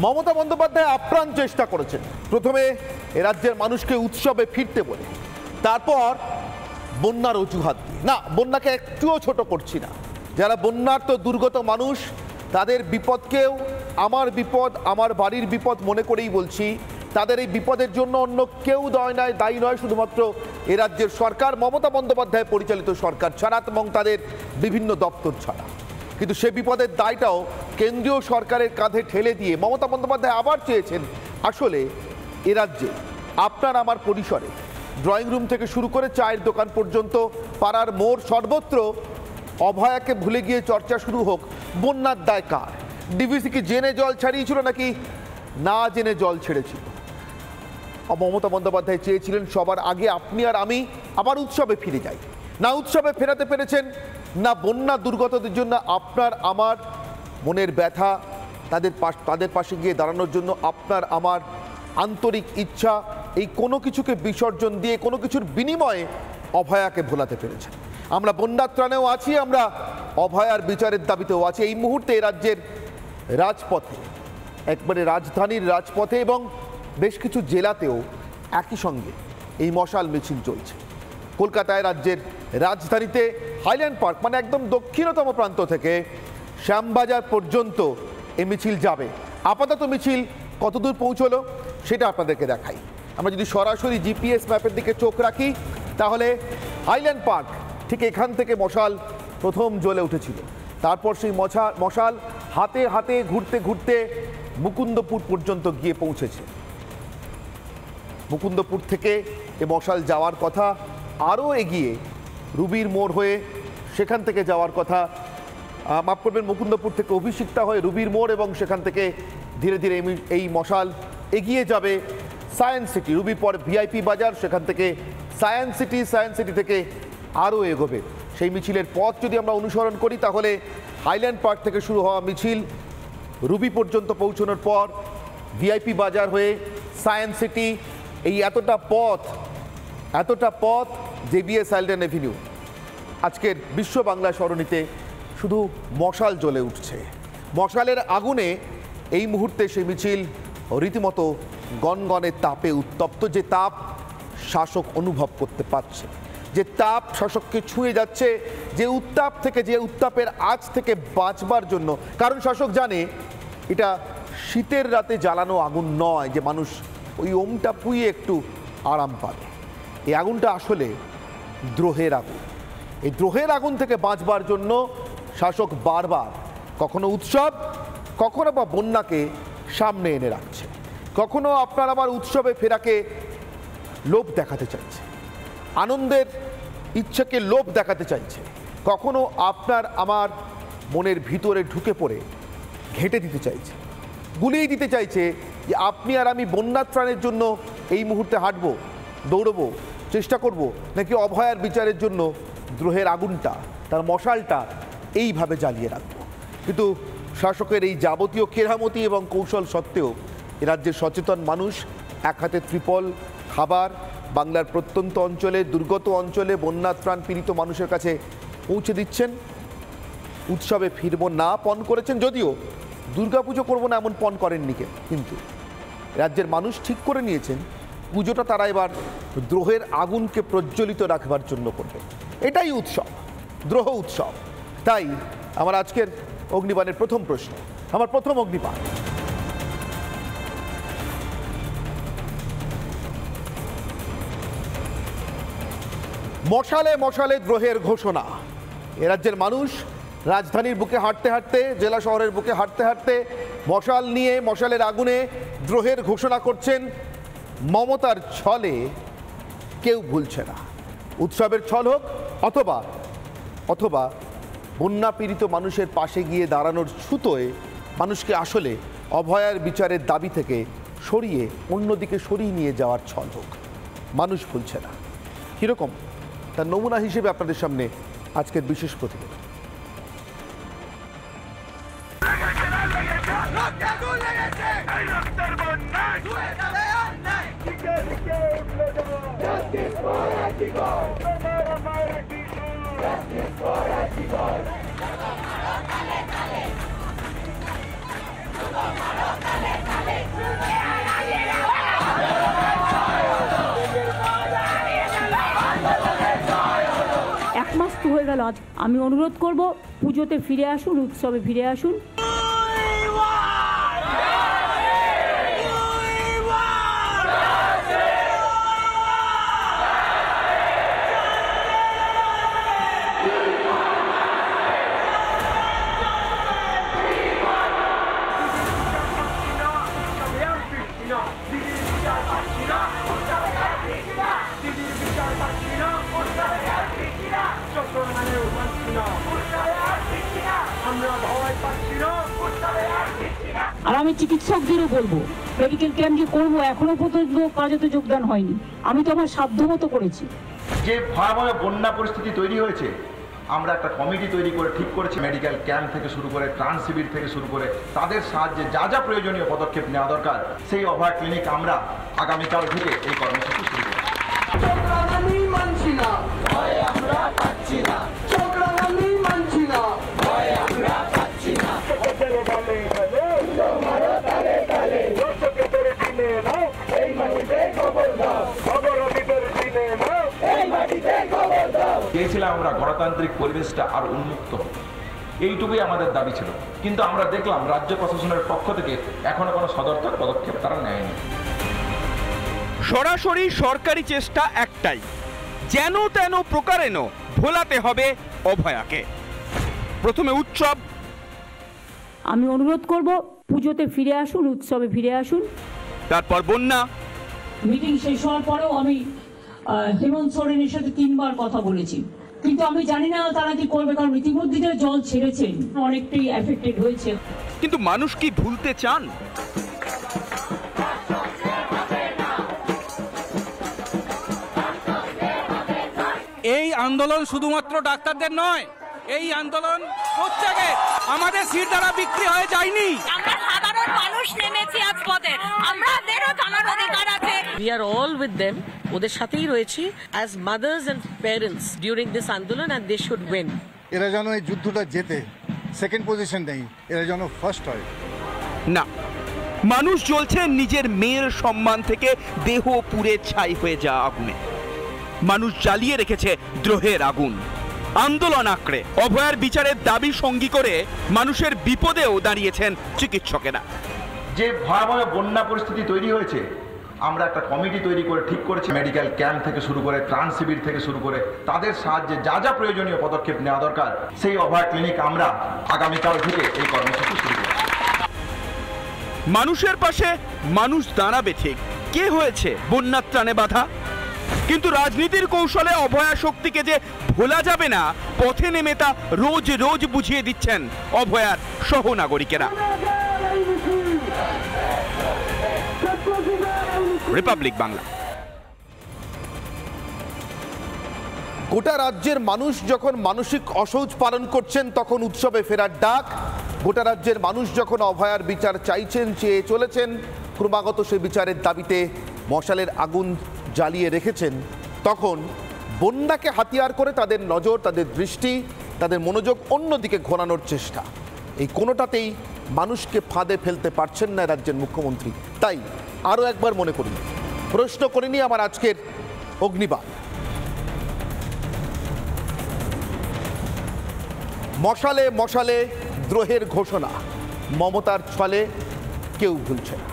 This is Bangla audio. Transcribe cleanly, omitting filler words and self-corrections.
মমতা বন্দ্যোপাধ্যায় আপ্রাণ চেষ্টা করেছেন প্রথমে এ রাজ্যের মানুষকে উৎসবে ফিরতে বলে, তারপর বন্যার অজুহাত দিয়ে। না, বন্যাকে একটুও ছোট করছি না, যারা বন্যার্ত দুর্গত মানুষ তাদের বিপদকেও আমার বিপদ, আমার বাড়ির বিপদ মনে করেই বলছি। তাদের এই বিপদের জন্য অন্য কেউ দায়ী নয়, শুধুমাত্র এ রাজ্যের সরকার, মমতা বন্দ্যোপাধ্যায় পরিচালিত সরকার ছাড়া এবং তাদের বিভিন্ন দপ্তর ছাড়া। কিন্তু সে বিপদের দায়টাও কেন্দ্রীয় সরকারের কাঁধে ঠেলে দিয়ে মমতা বন্দ্যোপাধ্যায় আবার চেয়েছেন আসলে এ রাজ্যে আপনার আমার পরিসরে ড্রয়িং রুম থেকে শুরু করে চায়ের দোকান পর্যন্ত, পাড়ার মোড়, সর্বত্র অভয়াকে ভুলে গিয়ে চর্চা শুরু হোক। বন্যার দায় কার? ডিভিসি কি জেনে জল ছাড়িয়েছিল নাকি না জেনে জল ছেড়েছিল? মমতা বন্দ্যোপাধ্যায় চেয়েছিলেন সবার আগে আপনি আর আমি আবার উৎসবে ফিরে যাই। না উৎসবে ফেরাতে পেরেছেন, না বন্যা দুর্গতদের জন্য আপনার আমার মনের ব্যথা, তাদের পাশে গিয়ে দাঁড়ানোর জন্য আপনার আমার আন্তরিক ইচ্ছা, এই কোনো কিছুকে বিসর্জন দিয়ে কোনো কিছুর বিনিময়ে অভয়াকে ভোলাতে পেরেছেন। আমরা বন্যার ত্রাণেও আছি, আমরা অভয়ার বিচারের দাবিতেও আছি। এই মুহূর্তে রাজ্যের রাজপথে, একবারে রাজধানীর রাজপথে এবং বেশ কিছু জেলাতেও একই সঙ্গে এই মশাল মিছিল চলছে। কলকাতায় রাজ্যের রাজধানীতে হাইল্যান্ড পার্ক মানে একদম দক্ষিণতম প্রান্ত থেকে শ্যামবাজার পর্যন্ত এই মিছিল যাবে। আপাতত মিছিল কতদূর পৌঁছলো সেটা আপনাদেরকে দেখাই। আমরা যদি সরাসরি জিপিএস ম্যাপের দিকে চোখ রাখি তাহলে হাইল্যান্ড পার্ক ঠিক এখান থেকে মশাল প্রথম জ্বলে উঠেছিল। তারপর সেই মশাল হাতে হাতে ঘুরতে ঘুরতে মুকুন্দপুর পর্যন্ত গিয়ে পৌঁছেছে। মুকুন্দপুর থেকে এ মশাল যাওয়ার কথা আরও এগিয়ে রুবির মোড় হয়ে, সেখান থেকে যাওয়ার কথা, মাফ করবেন, মুকুন্দপুর থেকে অভিষিক্তা হয়ে রুবির মোড় এবং সেখান থেকে ধীরে ধীরে এই মশাল এগিয়ে যাবে সায়েন্স সিটি। রুবির পর ভিআইপি বাজার, সেখান থেকে সায়েন্স সিটি থেকে আরও এগোবে। সেই মিছিলের পথ যদি আমরা অনুসরণ করি তাহলে হাইল্যান্ড পার্ক থেকে শুরু হওয়া মিছিল রুবি পর্যন্ত পৌঁছানোর পর ভিআইপি বাজার হয়ে সায়েন্স সিটি, এই এতটা পথ জেবিএস আইল্যান্ড এভিনিউ। আজকের বিশ্ব বাংলা সরণিতে শুধু মশাল জ্বলে উঠছে। মশালের আগুনে এই মুহূর্তে সেই মিছিল রীতিমতো গনগনে তাপে উত্তপ্ত। যে তাপ শাসক অনুভব করতে পারছে, যে তাপ শাসককে ছুঁয়ে যাচ্ছে, যে উত্তাপের আজ থেকে বাঁচবার জন্য, কারণ শাসক জানে এটা শীতের রাতে জ্বালানো আগুন নয় যে মানুষ ওই ওমটা পুইয়ে একটু আরাম পাবে। এই আগুনটা আসলে দ্রোহের আগুন। এই দ্রোহের আগুন থেকে বাঁচবার জন্য শাসক বারবার কখনো উৎসব, কখনো বা বন্যাকে সামনে এনে রাখছে, কখনো আপনার আবার উৎসবে ফেরাকে লোভ দেখাতে চাইছে, আনন্দের ইচ্ছাকে লোভ দেখাতে চাইছে, কখনো আপনার আমার মনের ভিতরে ঢুকে পড়ে ঘেঁটে দিতে চাইছে, গুলিয়ে দিতে চাইছে যে আপনি আর আমি বন্যার ত্রাণের জন্য এই মুহূর্তে হাঁটবো, দৌড়বো, চেষ্টা করব, নাকি অভয়ার বিচারের জন্য দ্রোহের আগুনটা, তার মশালটা এইভাবে জ্বালিয়ে রাখবো। কিন্তু শাসকের এই যাবতীয় কেরামতি এবং কৌশল সত্ত্বেও এ রাজ্যের সচেতন মানুষ এক হাতে ত্রিপল, খাবার বাংলার প্রত্যন্ত অঞ্চলে, দুর্গত অঞ্চলে বন্যা ত্রাণ পীড়িত মানুষের কাছে পৌঁছে দিচ্ছেন। উৎসবে ফিরব না পণ করেছেন, যদিও দুর্গাপুজো করবো না এমন পণ করেননি কেন, কিন্তু রাজ্যের মানুষ ঠিক করে নিয়েছেন পুজোটা তারা এবার দ্রোহের আগুনকে প্রজ্বলিত রাখবার জন্য করবে। এটাই উৎসব, দ্রোহ উৎসব। তাই আমার আজকের অগ্নিবাণের প্রথম প্রশ্ন, আমার প্রথম অগ্নিবাণ, মশালে মশালে দ্রোহের ঘোষণা। এ রাজ্যের মানুষ রাজধানীর বুকে হাঁটতে হাঁটতে, জেলা শহরের বুকে হাঁটতে হাঁটতে মশাল নিয়ে, মশালের আগুনে দ্রোহের ঘোষণা করছেন। মমতার ছলে কেউ ভুলছে না। উৎসবের ছল হোক অথবা বন্যা পীড়িত মানুষের পাশে গিয়ে দাঁড়ানোর ছুতোয় মানুষকে আসলে অভয়ার বিচারের দাবি থেকে সরিয়ে অন্যদিকে সরিয়ে নিয়ে যাওয়ার ছল হোক, মানুষ ভুলছে না। কীরকম তার নমুনা হিসেবে আপনাদের সামনে আজকের বিশেষ প্রতিবেদন। Justice for গেল। আজ আমি অনুরোধ করব, পুজোতে ফিরে আসুন, উৎসবে ফিরে আসুন। আর আমি চিকিৎসকদেরও বলবো, মেডিকেল ক্যাম্প যে করবো, এখনো পর্যন্ত কাজে তো যোগদান হয়নি। আমি তো আমার সাধ্যমতো করেছি। যে ভয়াবহ বন্যা পরিস্থিতি তৈরি হয়েছে, আমরা একটা কমিটি তৈরি করে ঠিক করেছি মেডিকেল ক্যাম্প থেকে শুরু করে ত্রাণ শিবির থেকে শুরু করে তাদের সাহায্যে যা যা প্রয়োজনীয় পদক্ষেপ নেওয়া দরকার, সেই অভয়া ক্লিনিক আমরা আগামীকাল থেকে এই কর্মসূচি শুরু করব। চেয়েছিলাম আমরা গণতান্ত্রিক পরিবেশটা আর উন্মুক্ত হোক, এইটুকুই আমাদের দাবি ছিল। কিন্তু আমরা দেখলাম রাজ্য প্রশাসনের পক্ষ থেকে এখনো কোনো সদর্থক পদক্ষেপ তারা নেয়নি। সরাসরি সরকারি চেষ্টা একটাই, যেন তেন প্রকারেণ ভোলাতে হবে অভয়াকে। প্রথমে উৎসব, আমি অনুরোধ করব, পুজোতে ফিরে আসুন, উৎসবে ফিরে আসুন। তারপর বন্যা। মিটিং শেষ হওয়ার পরেও আমি হেমন্ত সোরেনের সাথে 3 বার কথা বলেছি, কিন্তু আমি জানি না তারা কি করবে, কারণ ইতিমধ্যে যে জল ছেড়েছেন অনেকটাই এফেক্টেড হয়েছে। কিন্তু মানুষ কি ভুলতে চান? এই আন্দোলন শুধুমাত্র ডাক্তারদের নয়, এই আন্দোলন প্রত্যেকে আমাদের সিট দ্বারা বিক্রি হয়ে যায়নি। আমরা সাধারণ মানুষ নেমেছি আজ পথে, আমাদেরও জানার অধিকার আছে। We are all with them, ওদের সাথেই রয়েছি as mothers and parents during this আন্দোলন, and they should win. এরা যেন এই যুদ্ধটা জেতে, সেকেন্ড পজিশন নেই, এরা যেন ফার্স্ট হয়। না, মানুষ জ্বলছে নিজের মেয়ের সম্মান থেকে দেহ পুড়ে ছাই হয়ে যাওয়া আগুনে। মানুষ জ্বালিয়ে রেখেছে দ্রোহের আগুন। আন্দোলন আঁকড়ে অভয়ার বিচারের দাবি সঙ্গী করে মানুষের বিপদেও দাঁড়িয়েছেন চিকিৎসকেরা। যে ভয়াবহ বন্যা পরিস্থিতি তৈরি হয়েছে, আমরা একটা কমিটি তৈরি করে ঠিক করেছি মেডিকেল ক্যাম্প থেকে শুরু করে ত্রাণ শিবির থেকে শুরু করে তাদের সাহায্যে যা যা প্রয়োজনীয় পদক্ষেপ নেওয়া দরকার, সেই অভয়া ক্লিনিক আমরা আগামীকাল থেকে এই কর্মসূচি শুরু করব। মানুষের পাশে মানুষ দাঁড়াবে ঠিক। কে হয়েছে বন্যার ত্রাণে বাধা? কিন্তু রাজনীতির কৌশলে অভয়া শক্তিকে যে ভোলা যাবে না, পথে নেমে তা রোজ রোজ বুঝিয়ে দিচ্ছেন অভয়ার সহনাগরিকেরা। রিপাবলিক বাংলা। গোটা রাজ্যের মানুষ যখন মানসিক অসৌচ পালন করছেন, তখন উৎসবে ফেরার ডাক। গোটা রাজ্যের মানুষ যখন অভয়ার বিচার চাইছেন, চেয়ে চলেছেন, ক্রমাগত সে বিচারের দাবিতে মশালের আগুন জ্বালিয়ে রেখেছেন, তখন বন্যাকে হাতিয়ার করে তাদের নজর, তাদের দৃষ্টি, তাদের মনোযোগ অন্যদিকে ঘোরানোর চেষ্টা, এই কোনোটাতেই মানুষকে ফাঁদে ফেলতে পারছেন না রাজ্যের মুখ্যমন্ত্রী। তাই আরও একবার মনে করি, প্রশ্ন করিনি আমার আজকের অগ্নিবাণ। মশালে মশালে দ্রোহের ঘোষণা, মমতার ছলে কেউ ভুলছে না।